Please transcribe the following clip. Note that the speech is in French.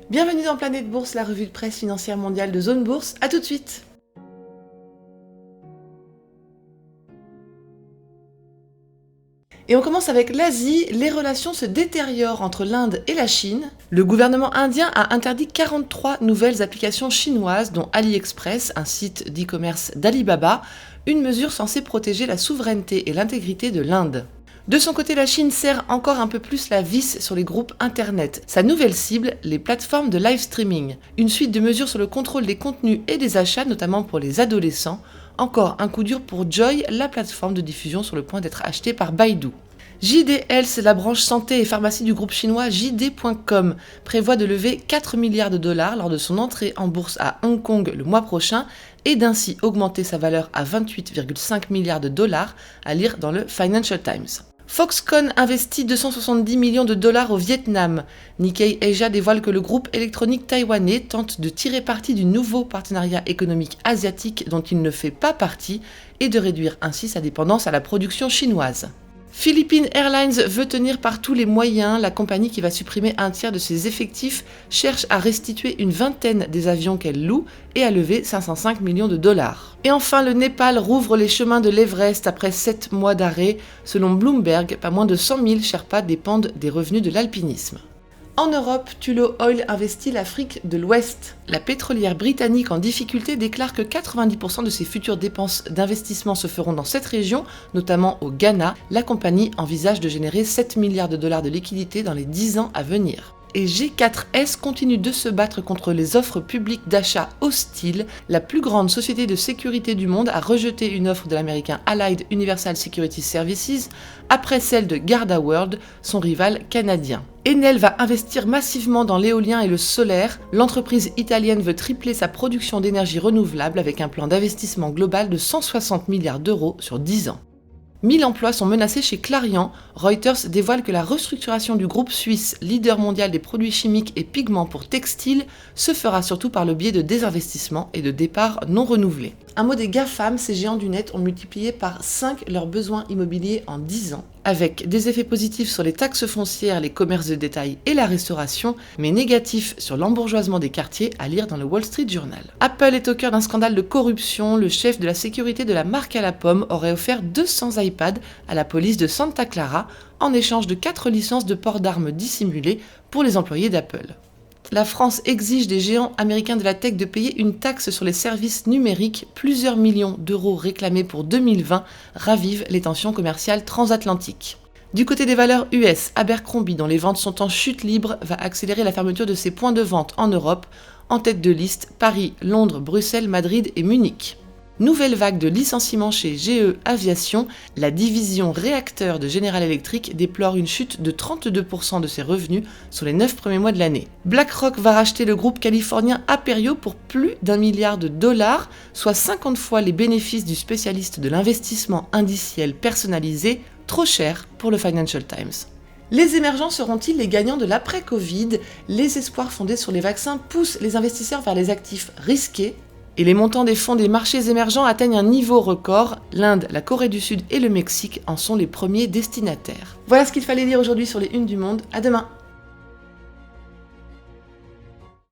Bienvenue dans Planète Bourse, la revue de presse financière mondiale de Zone Bourse. À tout de suite. Et on commence avec l'Asie. Les relations se détériorent entre l'Inde et la Chine. Le gouvernement indien a interdit 43 nouvelles applications chinoises, dont AliExpress, un site d'e-commerce d'Alibaba, une mesure censée protéger la souveraineté et l'intégrité de l'Inde. De son côté, la Chine serre encore un peu plus la vis sur les groupes Internet. Sa nouvelle cible, les plateformes de live streaming. Une suite de mesures sur le contrôle des contenus et des achats, notamment pour les adolescents. Encore un coup dur pour Joy, la plateforme de diffusion sur le point d'être achetée par Baidu. JD Health, la branche santé et pharmacie du groupe chinois JD.com, prévoit de lever 4 milliards de dollars lors de son entrée en bourse à Hong Kong le mois prochain et d'ainsi augmenter sa valeur à 28,5 milliards de dollars, à lire dans le Financial Times. Foxconn investit 270 millions de dollars au Vietnam. Nikkei Asia dévoile que le groupe électronique taïwanais tente de tirer parti du nouveau partenariat économique asiatique dont il ne fait pas partie et de réduire ainsi sa dépendance à la production chinoise. Philippine Airlines veut tenir par tous les moyens. La compagnie qui va supprimer un tiers de ses effectifs cherche à restituer une vingtaine des avions qu'elle loue et à lever 505 millions de dollars. Et enfin, le Népal rouvre les chemins de l'Everest après 7 mois d'arrêt. Selon Bloomberg, pas moins de 100 000 Sherpas dépendent des revenus de l'alpinisme. En Europe, Tullow Oil investit l'Afrique de l'Ouest. La pétrolière britannique en difficulté déclare que 90% de ses futures dépenses d'investissement se feront dans cette région, notamment au Ghana. La compagnie envisage de générer 7 milliards de dollars de liquidités dans les 10 ans à venir. Et G4S continue de se battre contre les offres publiques d'achat hostiles. La plus grande société de sécurité du monde a rejeté une offre de l'américain Allied Universal Security Services après celle de GardaWorld, son rival canadien. Enel va investir massivement dans l'éolien et le solaire. L'entreprise italienne veut tripler sa production d'énergie renouvelable avec un plan d'investissement global de 160 milliards d'euros sur 10 ans. 1000 emplois sont menacés chez Clariant. Reuters dévoile que la restructuration du groupe suisse, leader mondial des produits chimiques et pigments pour textiles, se fera surtout par le biais de désinvestissements et de départs non renouvelés. Un mot des GAFAM, ces géants du net ont multiplié par 5 leurs besoins immobiliers en 10 ans, avec des effets positifs sur les taxes foncières, les commerces de détail et la restauration, mais négatifs sur l'embourgeoisement des quartiers, à lire dans le Wall Street Journal. Apple est au cœur d'un scandale de corruption. Le chef de la sécurité de la marque à la pomme aurait offert 200 iPads à la police de Santa Clara en échange de 4 licences de port d'armes dissimulées pour les employés d'Apple. La France exige des géants américains de la tech de payer une taxe sur les services numériques. Plusieurs millions d'euros réclamés pour 2020 ravivent les tensions commerciales transatlantiques. Du côté des valeurs US, Abercrombie, dont les ventes sont en chute libre, va accélérer la fermeture de ses points de vente en Europe. En tête de liste, Paris, Londres, Bruxelles, Madrid et Munich. Nouvelle vague de licenciements chez GE Aviation, la division réacteurs de General Electric déplore une chute de 32% de ses revenus sur les 9 premiers mois de l'année. BlackRock va racheter le groupe californien Aperio pour plus d'1 milliard de dollars, soit 50 fois les bénéfices du spécialiste de l'investissement indiciel personnalisé, trop cher pour le Financial Times. Les émergents seront-ils les gagnants de l'après-Covid ? Les espoirs fondés sur les vaccins poussent les investisseurs vers les actifs risqués, et les montants des fonds des marchés émergents atteignent un niveau record. L'Inde, la Corée du Sud et le Mexique en sont les premiers destinataires. Voilà ce qu'il fallait lire aujourd'hui sur les unes du monde. À demain.